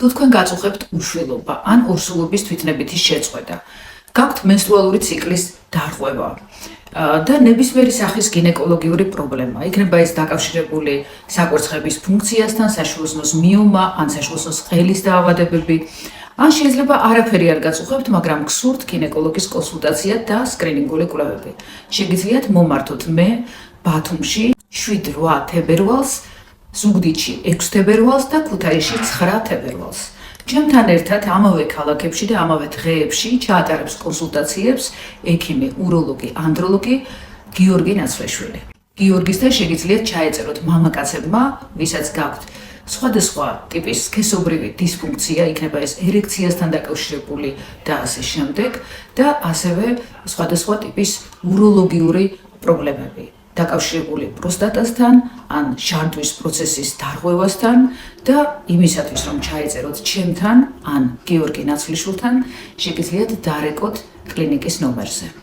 თუ თქვენ გაწუხებთ უშვილობა ან ორსულობის თვითნებითი შეწყვეტა, გაქვთ menstruალური ციკლის დარღვევა და ნებისმიერი სახის გინეკოლოგიური პრობლემა, იქნება ეს დაკავშირებული საკვერცხების ფუნქციასთან, საშუალოს მიომა ან საშუალოს ყელის დაავადებები, ან შეიძლება არაფერი არ გაწუხებთ, მაგრამ გსურთ გინეკოლოგის კონსულტაცია და სკრინინგული კვლევები. შეგიძლიათ მომართოთ მე ბათუმში 7-8 თებერვალს, ზუგდიდში 6 თებერვალს და ქუთაისში 9 თებერვალს. ჩემთან ერთად ამავე ქალაქებში და ამავე დღეებში ჩაატარებს კონსულტაციებს ექიმი, უროლოგი, ანდროლოგი გიორგი ნაცვლეშვილი. გიორგისთან შეგიძლიათ ჩაეწეროთ მამაკაცებმა, ვისაც გაქვთ სხვადასხვა ტიპის სქესობრივი დისფუნქცია, იქნება ეს ერექციასთან დაკავშირებული და ასე შემდეგ და ასევე სხვადასხვა ტიპის უროლოგიური პრობლემები, დაკავშირებული პროსტატასთან, ან შარდვის პროცესის დარღვევასთან და იმისათვის, რომ ჩაეწეროთ ჩემთან ან გიორგი ნაცვლიშვილთან, შეგიძლიათ დარეკოთ კლინიკის ნომერზე.